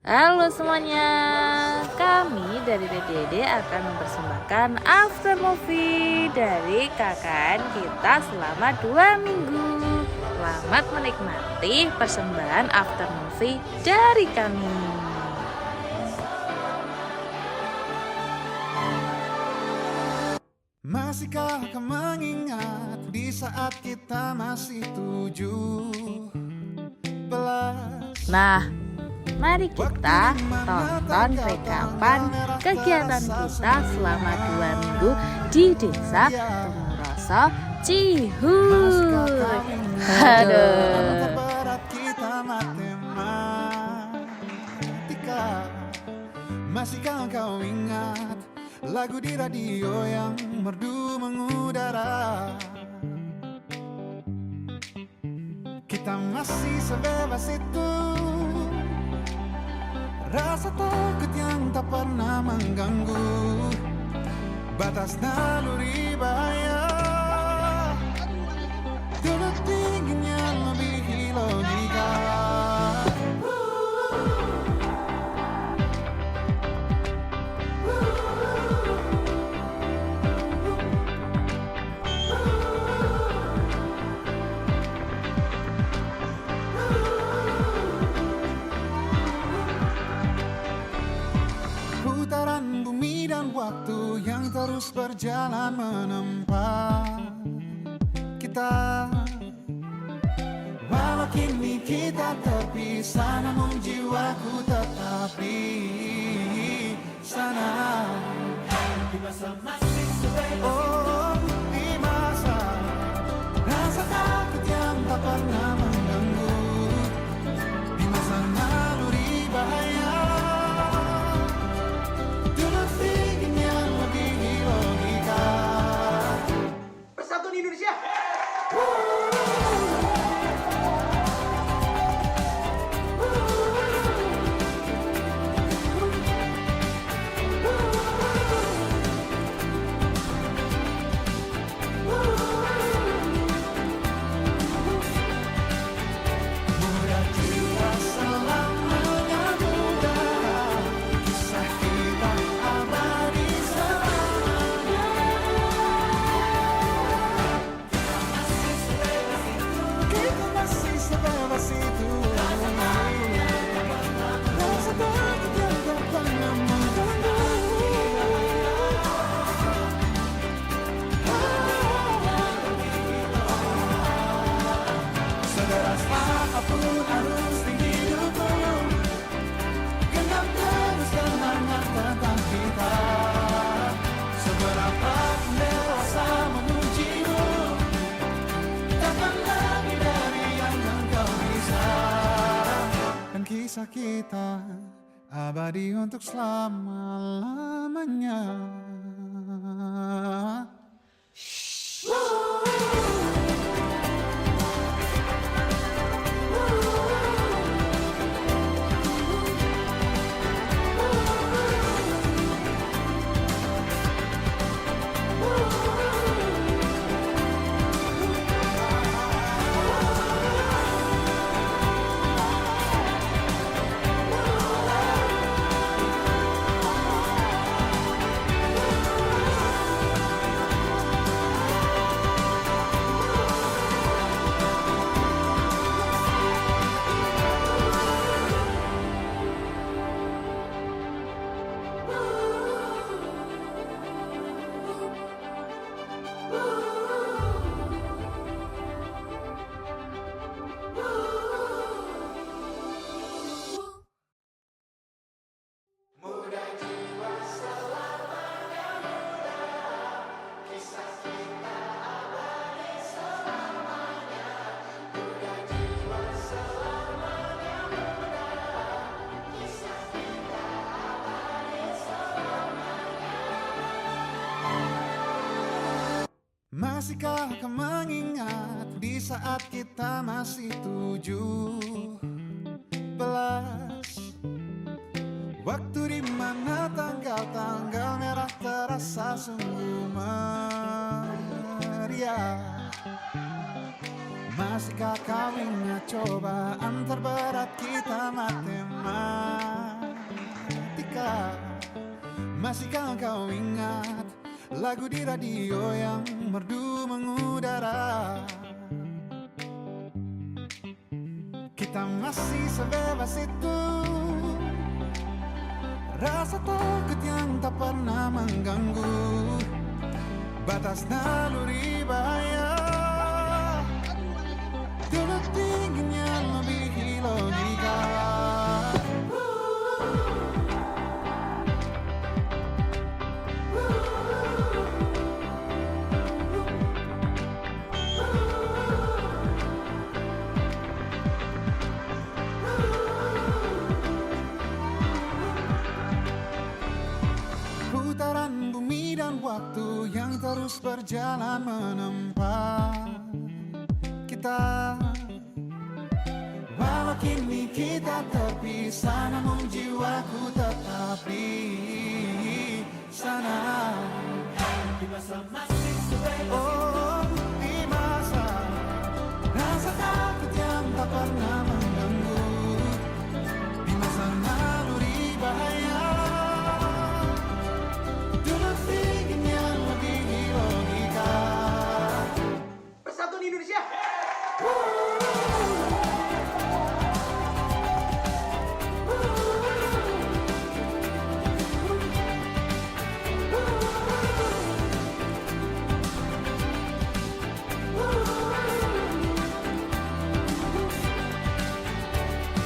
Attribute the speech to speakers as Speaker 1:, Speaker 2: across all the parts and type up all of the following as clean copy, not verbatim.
Speaker 1: Halo semuanya, kami dari DDD akan mempersembahkan after movie dari KKN kita selama 2 minggu. Selamat menikmati persembahan after movie dari kami.
Speaker 2: Masihkah kau mengingat di saat kita masih 17?
Speaker 1: Nah, mari kita tonton rekapan kegiatan kita selama 2 minggu di Desa Tumuroso, Cihur. Aduh.
Speaker 2: Berat kita matematika. Masihkah kau ingat lagu di radio yang merdu mengudara? Kita masih sebebas itu. Rasa takut yang tak pernah mengganggu batas naluri bahaya. Dulu dinginnya melebihi logika. Putaran bumi dan waktu yang terus berjalan menempa kita. Walau kini kita terpisah, namun jiwaku tetap di sana. Di masa masih sebebas oh, di masa rasa takut yang tak pernah mengganggu, di masa naluri bahaya. Dulu dinginnya melebihi logika.
Speaker 3: Persatuan Indonesia.
Speaker 2: Muda jiwa selamanya muda, kisah kita abadi selamanya. Kita masih sebebas itu. Rasa takut yang tak pernah mengganggu. Sederas apapun harus di hidupku, genggam terus kenangan tentang kita. Seberapa pun dewasa memujimu, takkan lebih dari yang engkau bisa. Dan kisah kita abadi untuk selama-lamanya. Masihkah kau mengingat di saat kita masih 17? Waktu di mana tanggal-tanggal merah terasa sungguh meriah. Masihkah kau ingat cobaan terberat kita matematika? Masihkah kau ingat lagu di radio yang merdu mengudara? Kita masih sebebas itu, rasa takut yang tak pernah mengganggu batas naluri bahaya. Dulu tingginya melebihi logika. Putaran bumi dan waktu yang terus berjalan menempa kita. Walau kini kita terpisah, namun jiwaku tetap di sana. Oh, di masa rasa takut yang tak pernah mengganggu, di masa naluri bahaya. Dulu tingginya melebihi logika.
Speaker 3: Persatuan Indonesia.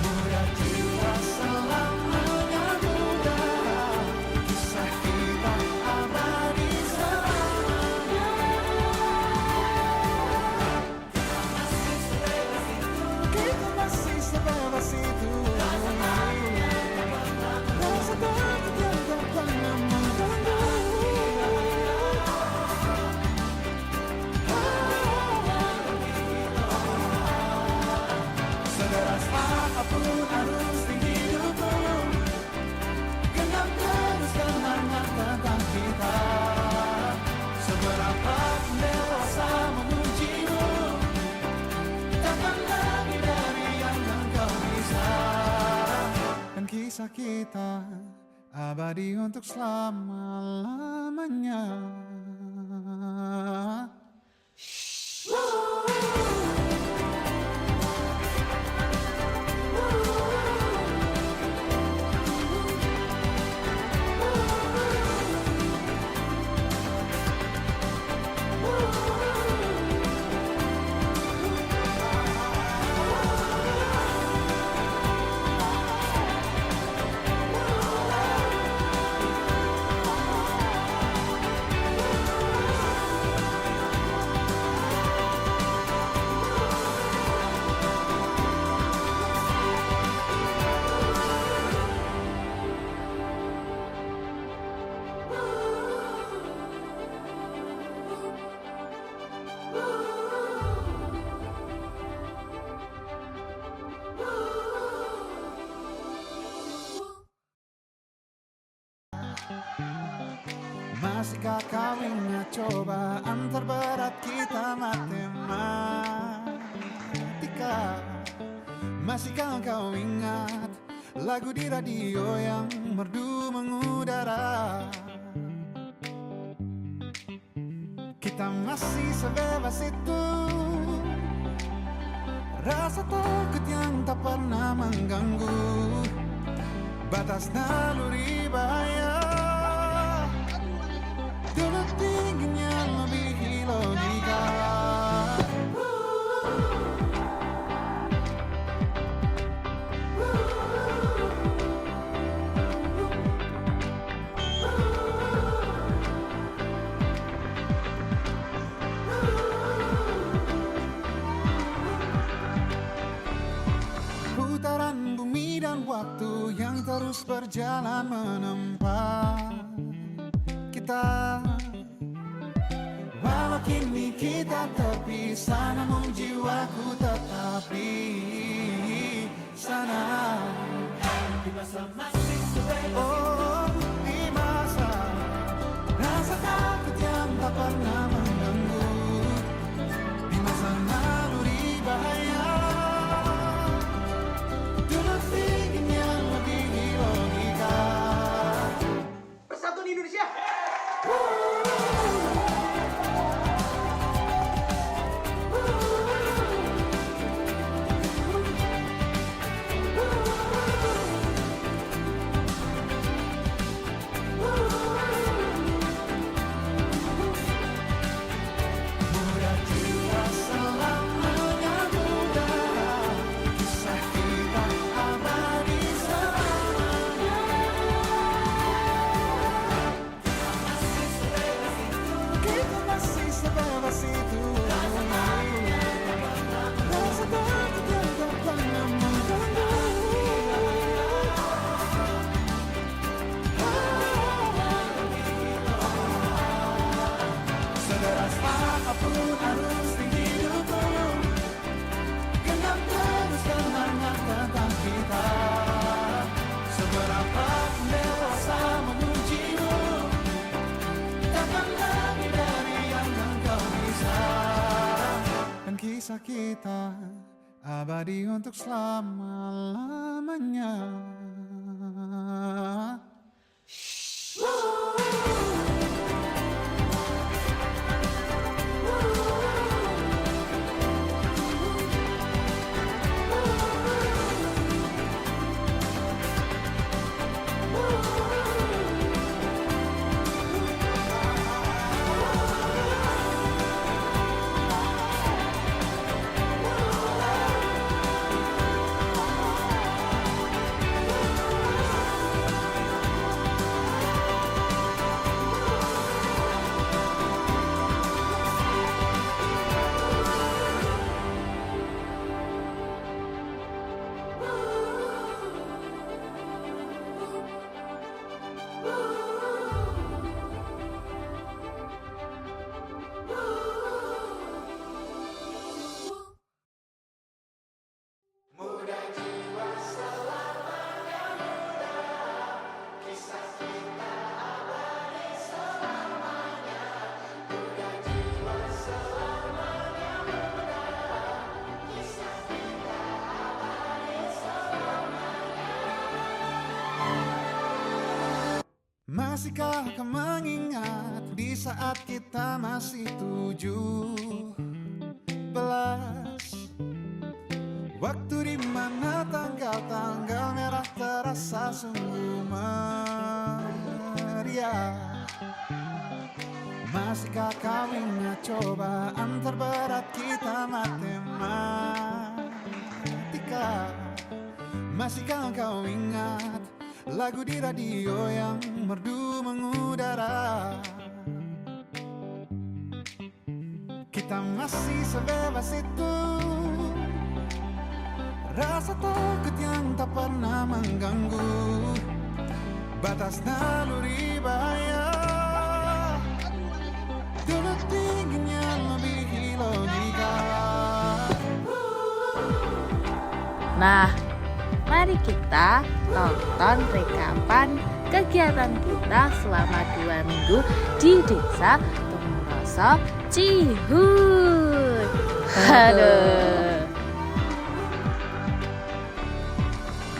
Speaker 2: Muda jiwa selamanya muda, kisah kita abadi selamanya. Kita masih sebebas itu, rasa takut yang tak pernah mengganggu. Sederas apapun harus di hidupmu, genggam teruskan hangat tentang kita. Seberapa pun dewasa memujimu, takkan lebih dari yang engkau bisa. Dan kisah kita abadi untuk selama-lamanya. Masihkah kau ingat cobaan terberat kita matematika? Masihkah kau ingat lagu di radio yang merdu mengudara? Kita masih sebebas itu, rasa takut yang tak pernah mengganggu batas naluri bahaya. Dulu tingginya melebihi logika. Putaran bumi dan waktu yang terus berjalan menempa kita. Walau kini kita terpisah, namun jiwaku tetap di sana. Oh, di masa rasa takut yang tak pernah mengganggu, di masa naluri bahaya. Dulu tingginya melebihi logika.
Speaker 3: Persatuan Indonesia.
Speaker 2: Aku merasa memujimu, takkan lebih dari yang engkau bisa. Dan kisah kita abadi untuk selama-lamanya. Masihkah kau mengingat di saat kita masih 17? Waktu di mana tanggal-tanggal merah terasa sungguh meriah. Masihkah kau ingat cobaan terberat kita matematika? Masihkah kau ingat lagu di radio yang merdu mengudara? Kita masih sebebas itu, rasa takut yang tak pernah mengganggu batas naluri bahaya. Dulu tingginya lebih logika.
Speaker 1: Nah, mari kita tonton rekapan kegiatan kita selama 2 minggu di Desa Tumoroso Cihut. Halo.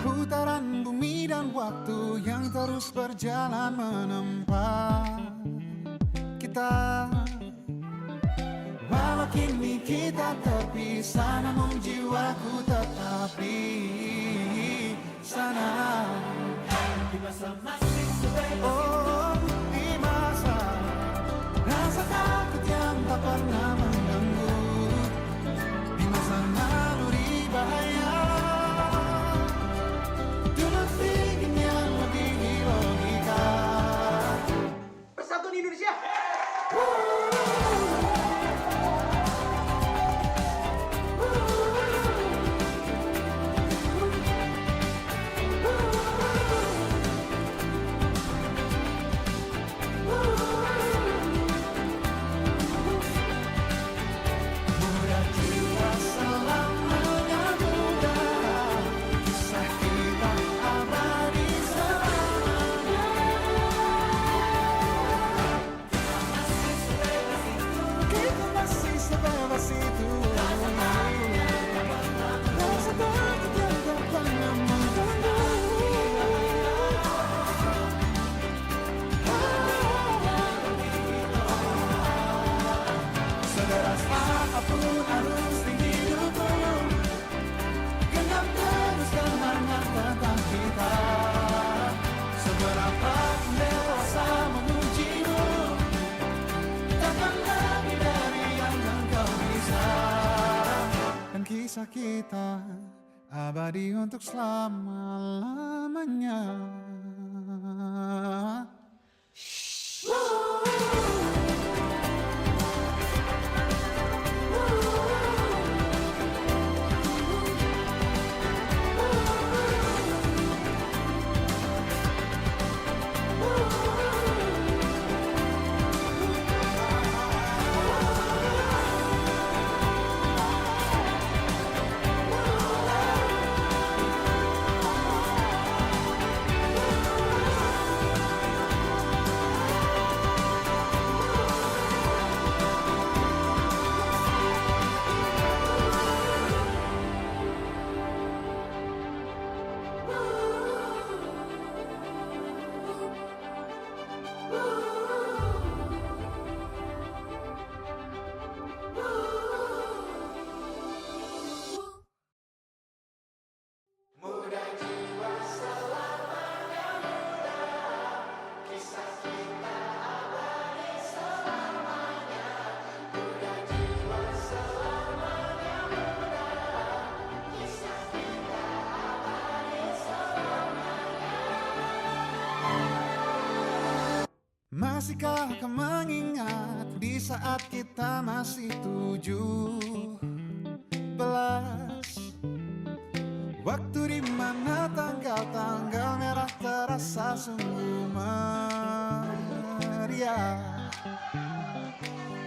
Speaker 2: Putaran bumi dan waktu yang terus berjalan menempa kita. Walau kini kita terpisah, namun jiwaku tetap di sana. Di masa masih sebebas itu, di masa rasa takut yang tak pernah mengganggu, di masa naluri bahaya. Dulu tingginya lebih logika.
Speaker 3: Persatuan Indonesia.
Speaker 2: Kisah kita abadi untuk selama-lamanya. Masihkah kau mengingat di saat kita masih 17? Waktu di mana tanggal-tanggal merah terasa sungguh meriah.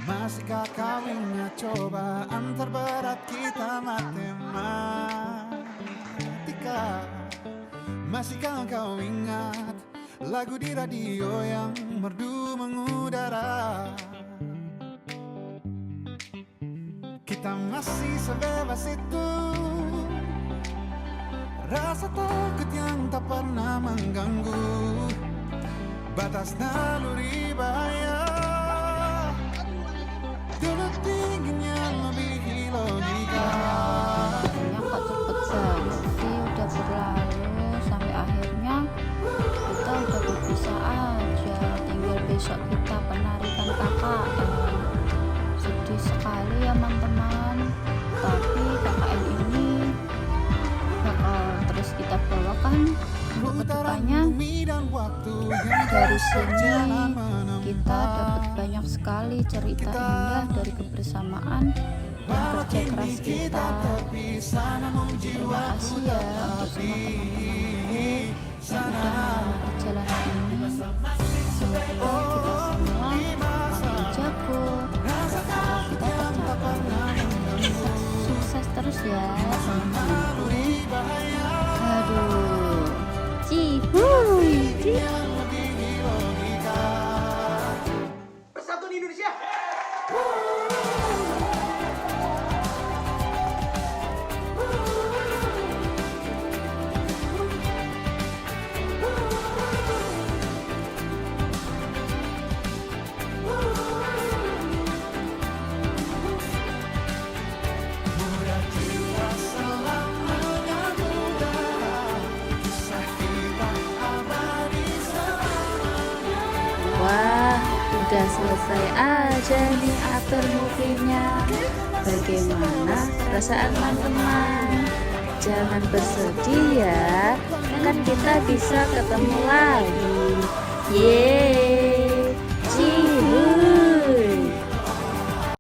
Speaker 2: Masihkah kau ingat cobaan terberat kita matematika? Masihkah kau ingat lagu di radio yang merdu mengudara? Kita masih sebebas itu, rasa takut yang tak pernah mengganggu batas naluri bahaya. Dulu tingginya lebih logika.
Speaker 3: Akhirnya kok cepet banget sih udah berlalu, sampai akhirnya kita udah berpisah aja. Tinggal besok kita penarikan KKN. Sedih sekali ya teman-teman, tapi KKN ini bakal terus kita bawakan untuk kedepannya. Dari sini kita dapat banyak sekali cerita indah dari kebersamaan dan kerja keras kita. Terima kasih ya untuk semua teman-temanku yang sudah menemani perjalanan ini. Semoga kita semua makin jago, kita tercapai. Sukses terus ya. Aduh, cihuy.
Speaker 4: Persatuan Indonesia.
Speaker 2: Mudah jiwa selamanya muda, kisah kita abadi selamanya.
Speaker 1: Wah, udah selesai aja nih after movie-nya. Bagaimana perasaan teman-teman? Jangan bersedih ya, kan kita bisa ketemu lagi. Yeay.